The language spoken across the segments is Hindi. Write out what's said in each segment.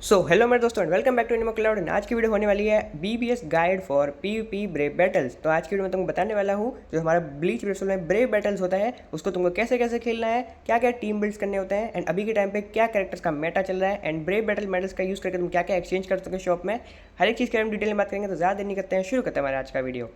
हेलो मेरे दोस्तों and welcome back to animal cloud. आज की वीडियो होने वाली है BBS guide for PVP brave battles. तो आज की वीडियो में तुमको बताने वाला हूँ जो हमारा ब्लीच ब्रेव में ब्रेव बैटल्स होता है उसको तुमको कैसे कैसे खेलना है, क्या क्या टीम बिल्ड्स करने होते हैं एंड अभी के टाइम पे क्या कैरेक्टर्स का मेटा चल रहा है एंड ब्रेव बैटल मेडल्स का यूज़ करके तुम क्या क्या एक्सचेंज कर सकते हो शॉप में। हर एक चीज़ के बारे में डिटेल में बात करेंगे। तो ज़्यादा देर नहीं करते हैं, शुरू करते हैं हमारा आज का वीडियो।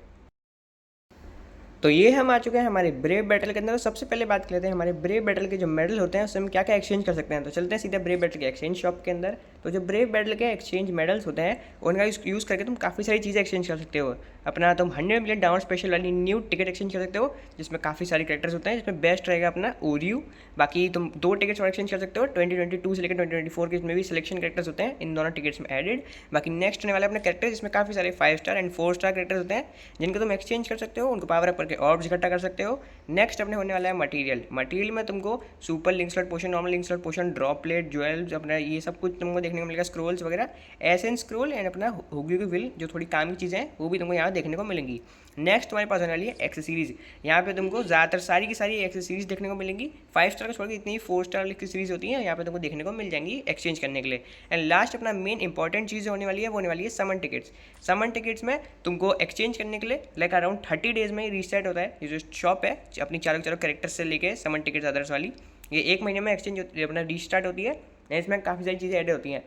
तो ये हम आ चुके हैं हमारे ब्रेव बैटल के अंदर। तो सबसे पहले बात कर लेते हैं हमारे ब्रेव बैटल के जो मेडल होते हैं उससे हम क्या क्या एक्सचेंज कर सकते हैं। तो चलते हैं सीधा ब्रेव बैटल के एक्सचेंज शॉप के अंदर। तो जो ब्रेव बैटल के एक्सचेंज मेडल्स होते हैं उनका यूज़ करके तुम काफ़ी सारी चीज़ें एक्सचेंज कर सकते हो। अपना तुम 100 मिलियन डाउन स्पेशल वाली न्यू टिकट एक्सचेंज कर सकते हो जिसमें काफ़ी सारे कैरेक्टर्स होते हैं, जिसमें बेस्ट रहेगा अपना ओरियो। बाकी तुम 2 टिकट्स और एक्सचेंज कर सकते हो 2022 से लेकर 2024 के, इसमें भी सिलेक्शन कैरेक्टर्स होते हैं इन दोनों टिकट्स में एडेड। बाकी नेक्स्ट होने वाले अपने कैरेक्टर जिसमें काफ़ी सारे 5 स्टार एंड 4 स्टार कैरेक्टर्स होते हैं जिनको तुम एक्सचेंज कर सकते हो, उनको पावर अप करके ऑर्ब्स इकट्ठा कर सकते हो। नेक्स्ट अपने होने वाला है मटीरियल में तुमको सुपर लिंक स्लॉट पोशन, नॉर्मल लिंक स्लॉट पोशन, ड्रॉप प्लेट, ज्वेल्स, अपना ये सब कुछ तुमको देखने को मिलेगा, स्क्रोल्स वगैरह, एसेंस स्क्रोल एंड अपना हुगी की विल जो थोड़ी काम की चीज़ें हैं वो भी तुमको यहाँ देखने को मिलेंगी। नेक्स्ट तुम्हारे पास होने वाली है एक्सेसरीज। यहाँ पे तुमको ज़्यादातर सारी की सारी एक्सेसरीज देखने को मिलेंगी। 5 स्टार को छोड़ के इतनी 4 स्टार एक्सेसरीज होती हैं यहाँ पे तुमको देखने को मिल जाएंगी एक्सचेंज करने के लिए। एंड लास्ट अपना मेन इंपॉर्टेंट चीज़ होने वाली है वो होने वाली है समन टिकट्स। समन टिकट्स में तुमको एक्सचेंज करने के लिए लाइक अराउंड 30 डेज में ही रीसेट होता है। ये जो शॉप है अपनी चारों चारों कैरेक्टर्स से लेके समन टिकट्स अदर्स वाली, ये 1 महीने में एक्सचेंज अपना रीस्टार्ट होती है। इसमें काफ़ी सारी चीज़ें ऐड होती हैं,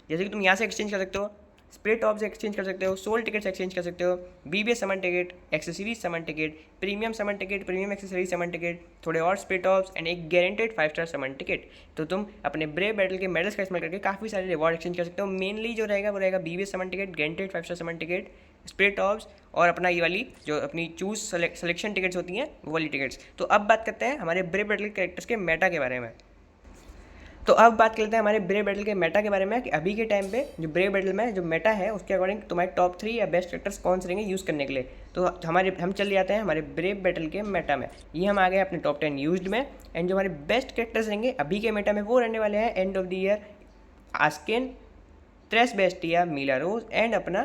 जैसे कि तुम यहाँ से एक्सचेंज कर सकते हो, स्प्लिट ऑफ से एक्सचेंज कर सकते हो, सोल टिकट्स एक्सचेंज कर सकते हो, बीबीएस समन टिकट, एक्सेसरीज समन टिकट, प्रीमियम समन टिकट, प्रीमियम एक्सेसरीज समन टिकट, थोड़े और स्प्लिट ऑफ्स एंड एक गारंटेड 5 स्टार समन टिकट। तो तुम अपने ब्रेव बैटल के मेडल्स का इस्तेमाल करके काफ़ी सारे रिवॉर्ड एक्सचेंज कर सकते हो। मेनली जो रहेगा वो रहेगा बीबीएस समन टिकट, गारंटेड 5 स्टार समन टिकट, स्प्लिट ऑफ्स और अपना ये वाली जो अपनी चूज सिलेक्शन टिकट्स होती हैं वो वाली टिकट्स। तो अब बात करते हैं हमारे ब्रेव बैटल के कैरेक्टर्स के मेटा के बारे में। तो अब बात कर लेते हैं हमारे ब्रेव बैटल के मेटा के बारे में कि अभी के टाइम पे जो ब्रेव बैटल में जो मेटा है उसके अकॉर्डिंग तुम्हारे टॉप 3 या बेस्ट कैरेक्टर्स कौन से रहेंगे यूज़ करने के लिए। तो हम चले जाते हैं हमारे ब्रेव बैटल के मेटा में। ये हम आ गए अपने टॉप 10 यूज्ड में एंड जो हमारे बेस्ट कैरेक्टर्स रहेंगे अभी के मेटा में वो रहने वाले हैं end of the year Askin, Tres Bestia, Mila Rose and अपना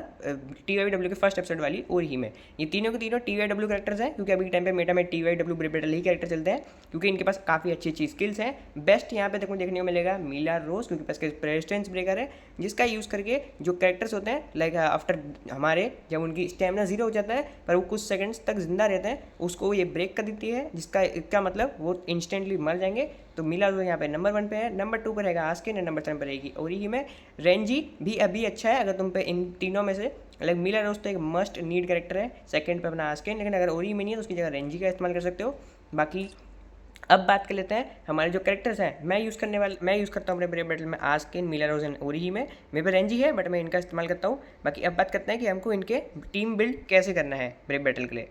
TYW के फर्स्ट एपिसोड वाली और ही में। ये तीनों के तीनों TYW कैरेक्टर्स हैं क्योंकि अभी के टाइम पे मेटा में TYW ब्रेव बैटल ही कैरेक्टर चलते हैं क्योंकि इनके पास काफ़ी अच्छी अच्छी स्किल्स हैं। बेस्ट यहाँ पे देखने को मिलेगा मीला रोज क्योंकि पास प्रेसिडेंस ब्रेकर है जिसका यूज़ करके जो कैरेक्टर्स होते हैं लाइक आफ्टर हमारे जब उनकी स्टेमिना 0 हो जाता है पर वो कुछ सेकंड्स तक जिंदा रहते हैं उसको ये ब्रेक कर देती है, जिसका मतलब वो इंस्टेंटली मर जाएंगे। तो मिला रोज यहाँ पे नंबर 1 पे है, नंबर 2 पर रहेगा आस्किन एंड नंबर 3 पर रहेगी और ही में रेंजी भी अभी अच्छा है। अगर तुम पे इन तीनों में से लाइक मिला रोज तो एक मस्ट नीड कैरेक्टर है, सेकंड पे अपना आस्किन, लेकिन अगर ओरी में नहीं है तो उसकी जगह रेंजी का इस्तेमाल कर सकते हो। बाकी अब बात कर लेते हैं हमारे जो कैरेक्टर्स हैं मैं यूज़ करता हूँ अपने ब्रेव बैटल में आस्किन, मिला रोज एंड ओरी ही में। मेरे पे रेंजी है बट मैं इनका इस्तेमाल करता हूँ। बाकी अब बात करते हैं कि हमको इनके टीम बिल्ड कैसे करना है ब्रेव बैटल के लिए।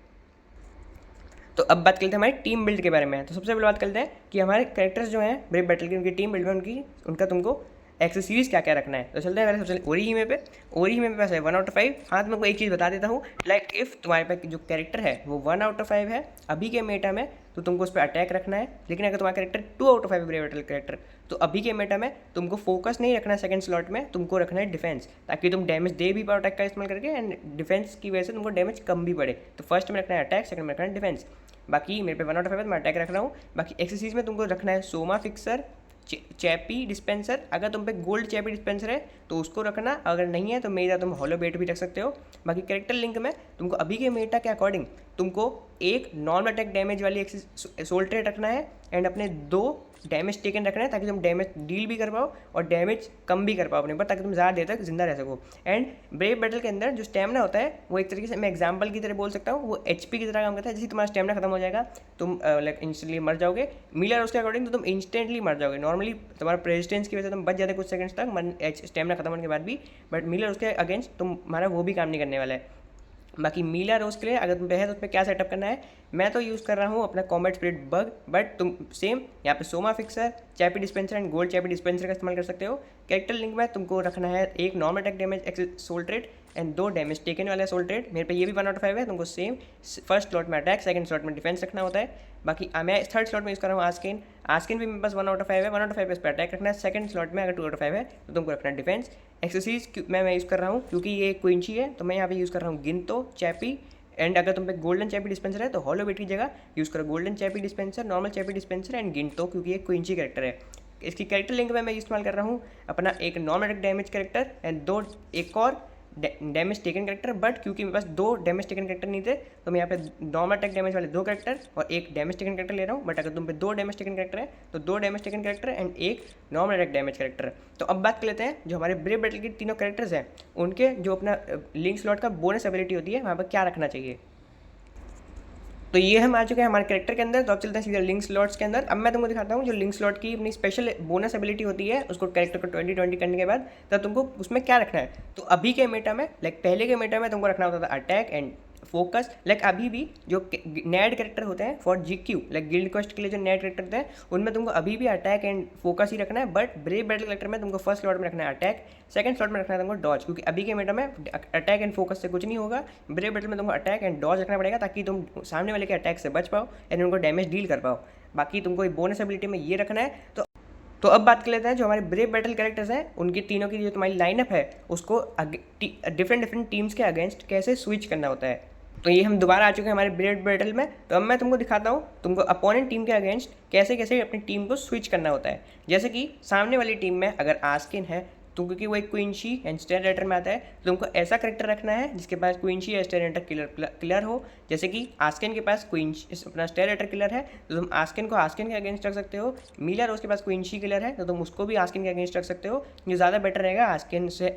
तो अब बात करते हैं हमारी टीम बिल्ड के बारे में। तो सबसे पहले बात करते हैं कि हमारे कैरेक्टर्स जो हैं ब्रेव बैटल की उनकी टीम बिल्ड में उनका तुमको एक्सेसरीज क्या क्या रखना है। तो चलते हैं पहले सबसे ओरी ही में पे। ओरी ही में पे वैसे 1 आउट ऑफ 5। हाँ तो मैं को एक चीज़ बता देता हूँ, लाइक इफ़ तुम्हारे पास जो कैरेक्टर है वो 1 आउट ऑफ 5 है अभी के मेटा में तो तुमको उस पर अटैक रखना है। लेकिन अगर तुम्हारा character 2 out of 5 brave battle character तो अभी के मेटा में तुमको फोकस नहीं रखना है सेकंड स्लॉट में, तुमको रखना है डिफेंस ताकि तुम डैमेज दे भी पाओ अटैक का इस्तेमाल करके एंड डिफेंस की वजह से तुमको डैमेज कम भी पड़े। तो फर्स्ट में रखना है अटैक, सेकंड में रखना है डिफेंस। बाकी मेरे पे 1 आउट ऑफ 5 मैं अटैक रख रहा हूँ। बाकी एक्सरसाइज में तुमको रखना है सोमा फिक्सर, चैपी डिस्पेंसर। अगर तुम पे गोल्ड चैपी डिस्पेंसर है तो उसको रखना, अगर नहीं है तो मेरा तुम हॉलो बेट भी रख सकते हो। बाकी कैरेक्टर लिंक में तुमको अभी के मेटा के अकॉर्डिंग तुमको एक नॉर्मल अटैक डैमेज वाली सोल ट्रेट रखना है एंड अपने 2 डैमेज टेकन रखना है ताकि तुम डैमेज डील भी कर पाओ और डैमेज कम भी कर पाओ अपने ऊपर ताकि तुम ज़्यादा देर तक जिंदा रह सको। एंड ब्रेव बैटल के अंदर जो स्टेमिना होता है वो एक तरीके से मैं एग्जांपल की तरह बोल सकता हूँ, वो HP की तरह काम करता है। जैसे तुम्हारा स्टेमिना खत्म हो जाएगा तुम लाइक इंस्टेंटली मर जाओगे। मिलर उसके अकॉर्डिंग तो तुम इंस्टेंटली मर जाओगे। नॉर्मली तुम्हारा प्रेसिडेंस की वजह से तुम बच जाते कुछ सेकंड्स तक स्टेमिना खत्म होने के बाद भी, बट मिलर उसके अगेंस्ट तुम्हारा वो भी काम नहीं करने वाला है। बाकी मीला रोज के लिए अगर तुम पे है तो उस पर क्या सेटअप करना है, मैं तो यूज़ कर रहा हूँ अपना कॉम्बैट स्पिरिट बग, बट तुम सेम यहाँ पे Soma fixer, चैपी dispenser and gold चैपी dispenser का इस्तेमाल कर सकते हो। कैरेक्टर लिंक में तुमको रखना है एक normal attack damage soul trait and 2 damage taken वाला सोल ट्रेट। मेरे पे ये भी 1 आउट ऑफ 5 है, तुमको सेम फर्स्ट स्लॉट में अटैक, सेकंड स्लॉट में डिफेंस रखना होता है। बाकी मैं थर्ड स्लॉट में यूज़ कर रहा हूँ आस्किन। आस्किन भी मेरे पास 1 आउट ऑफ 5 है, 1 आउट ऑफ 5 पे इस पर अटैक रखना है। सेकंड स्लॉट में अगर 2 आउट ऑफ 5 है तो तुमको रखना है डिफेंस। एक्सरसाइज मैं यूज़ कर रहा हूँ क्योंकि ये क्विंची है तो मैं यहाँ पे यूज़ कर रहा हूँ गिनतो, चैपी एंड अगर तुम पे गोल्डन चैपी डिस्पेंसर है तो हॉलो बेट की जगह यूज़ करो golden chappy dispenser, normal chappy dispenser and गिनतो क्योंकि ये क्विंची कैरेक्टर है। इसकी कैरेक्टर लिंक में मैं इस्तेमाल कर रहा हूँ अपना एक normal attack damage character and दो एक और डैमेज टेकन कैरेक्टर, बट क्योंकि मेरे पास दो डैमेज टेकन कैरेक्टर नहीं थे तो मैं यहाँ पे नॉर्मल अटैक डैमेज वाले दो कैरेक्टर और एक डैमेज टेकन कैरेक्टर ले रहा हूँ। बट अगर तुम पे दो डैमेज टेकन कैरेक्टर है तो दो डैमेज टेकन कैरेक्टर एंड एक नॉर्मल अटैक डैमेज कैरेक्टर। तो अब बात कर लेते हैं जो हमारे ब्रेव बैटल के तीनों कैरेक्टर्स हैं उनके जो अपना लिंक स्लॉट का बोनस एबिलिटी होती है वहाँ पर क्या रखना चाहिए। तो ये हम आ चुके हैं हमारे कैरेक्टर के अंदर। तो अब चलते हैं सीधे लिंक स्लॉट्स के अंदर। अब मैं तुमको दिखाता हूँ जो लिंक स्लॉट की अपनी स्पेशल बोनस एबिलिटी होती है उसको कैरेक्टर को 20-20 करने के बाद तब तुमको उसमें क्या रखना है। तो अभी के मेटा में लाइक पहले के मेटा में तुमको रखना होता था अटैक एंड फोकस। लाइक अभी भी जो नेड कैरेक्टर होते हैं for GQ like guild quest के लिए जो नेड कैरेक्टर होते हैं उनमें तुमको अभी भी अटैक एंड फोकस ही रखना है। बट ब्रेव बैटल कैरेक्टर में तुमको फर्स्ट स्लॉट में रखना है अटैक, सेकंड स्लॉट में रखना है तुमको डॉज, क्योंकि अभी के मेटा में अटैक एंड फोकस से कुछ नहीं होगा। ब्रेव बैटल में तुमको अटैक एंड डॉज रखना पड़ेगा ताकि तुम सामने वाले के अटैक से बच पाओ एंड उनको डैमेज डील कर पाओ। बाकी तुमको बोनस एबिलिटी में ये रखना है। तो अब बात कर लेते हैं जो हमारे ब्रेव बैटल कैरेक्टर्स हैं उनकी तीनों की जो तुम्हारी लाइनअप है उसको डिफरेंट टीम्स के अगेंस्ट कैसे स्विच करना होता है। तो ये हम दोबारा आ चुके हैं हमारे ब्रेव बैटल में। तो अब मैं तुमको दिखाता हूँ तुमको अपोनेंट टीम के अगेंस्ट कैसे कैसे अपनी टीम को स्विच करना होता है। जैसे कि सामने वाली टीम में अगर आस्किन है तो क्योंकि वो एक queen she and stair writer में आता है तो तुमको ऐसा करेक्टर रखना है जिसके पास क्वीन शी या स्टेयर राइटर किलर हो। जैसे कि आस्किन के पास क्वीन अपना स्टेयर राइटर किलर है तो तुम आस्किन को आस्किन के अगेंस्ट रख सकते हो। मिलर उसके पास क्वीन शी किलर है तो तुम उसको भी आस्किन के अगेंस्ट रख सकते हो, जो ज़्यादा बेटर रहेगा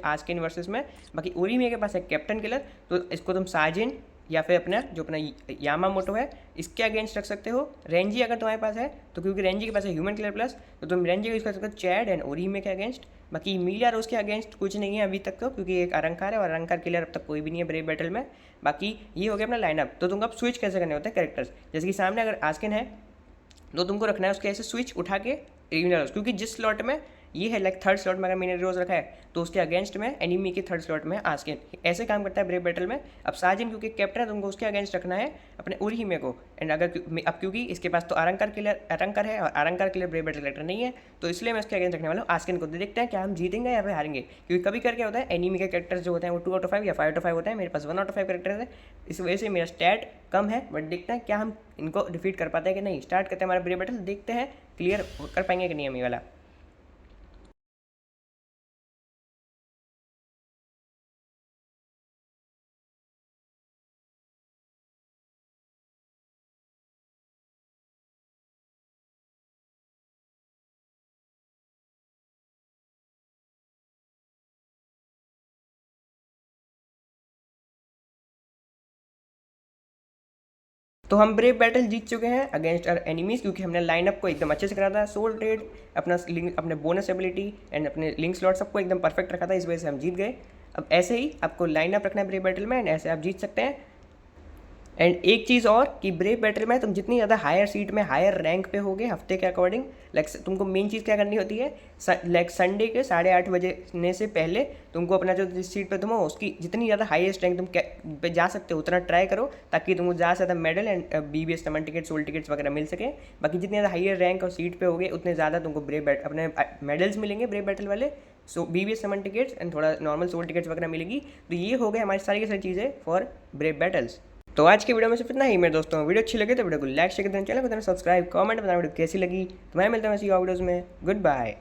आस्किन वर्सेस में। बाकी ओरीमिया के पास है कैप्टन किलर तो इसको तुम साजिन या फिर अपना यामामोटो है इसके अगेंस्ट रख सकते हो। रेंजी अगर तुम्हारे पास है तो क्योंकि रेंजी के पास है ह्यूमन किलर प्लस तो तुम रेंजी को यूज़ कर सकते हो चैड एंड ओरीमे के अगेंस्ट। बाकी मिलिया रोज के अगेंस्ट कुछ नहीं है अभी तक तो, क्योंकि एक अलंकार है और अलंकार किलर अब तक कोई भी नहीं है ब्रेव बैटल में। बाकी ये हो गया अपना लाइनअप। तो तुमको अब स्विच कैसे करने होते हैं कैरेक्टर्स। जैसे कि सामने अगर आस्किन है तो तुमको रखना है उसके ऐसे स्विच उठा के मिनरल्स, क्योंकि जिस स्लॉट में ये है लाइक थर्ड स्लॉट में अगर मैंने रोज रखा है तो उसके अगेंस्ट में एनिमी के थर्ड स्लॉट में आस्किन। ऐसे काम करता है ब्रेव बैटल में। अब साजिन क्योंकि कैप्टन है तुमको उसके अगेंस्ट रखना है अपने ओरीहिमे को। एंड अगर अब क्योंकि इसके पास तो अरंकार है और अरंकार किलर ब्रेव बैटल कैरेक्टर नहीं है तो इसलिए मैं इसके अगेंस्ट रखने वाला हूँ आस्किन को। देखते हैं क्या हम जीतेंगे या फिर हारेंगे, क्योंकि कभी करके होता है एनिमी के कैरेक्टर्स जो होते हैं वो 2/5 या 5/5 होते हैं। मेरे पास 1/5 कैरेक्टर है, इस वजह से मेरा स्टैट कम है। बट देखते हैं क्या हम इनको डिफीट कर पाते हैं कि नहीं। स्टार्ट करते हैं हमारा ब्रेव बैटल, देखते हैं क्लियर कर पाएंगे कि नहीं हम ये वाला। तो हम ब्रेव बैटल जीत चुके हैं अगेंस्ट आर एनिमीज, क्योंकि हमने लाइनअप को एकदम अच्छे से करा था। सोल ट्रेड अपना लिंक अपने बोनस एबिलिटी एंड अपने लिंक स्लॉट सबको एकदम परफेक्ट रखा था, इस वजह से हम जीत गए। अब ऐसे ही आपको लाइनअप रखना है ब्रेव बैटल में एंड ऐसे आप जीत सकते हैं। एंड एक चीज़ और कि ब्रेव बैटल में तुम जितनी ज़्यादा हायर सीट में हायर रैंक पे होगे हफ्ते के अकॉर्डिंग, लाइक तुमको मेन चीज़ क्या करनी होती है लाइक संडे के 8:30 बजे से पहले तुमको अपना जो जिस सीट पे तुम हो उसकी जितनी ज़्यादा हाईएस्ट रैंक तुम पे जा सकते हो उतना ट्राई करो, ताकि तुमको ज़्यादा से ज़्यादा medal and BBS summon ticket soul tickets वगैरह मिल सके। बाकी जितनी ज़्यादा हायर रैंक और सीट पे होगे उतने ज़्यादा तुमको अपने मेडल्स मिलेंगे ब्रेव बैटल वाले। सो BBS समन टिकट्स एंड थोड़ा नॉर्मल सोल टिकट्स वगैरह मिलेगी। तो ये हो गए हमारी सारी की सारी चीज़ें फॉर ब्रेव बैटल्स। तो आज की वीडियो में सिर्फ इतना ही मेरे दोस्तों। वीडियो अच्छी लगे तो वीडियो को लाइक शेयर कर देना, चैनल को सब्सक्राइब, कमेंट बताना वीडियो कैसी लगी। तुम्हारे मिलते हैं ऐसी वीडियोज़ में। Good bye.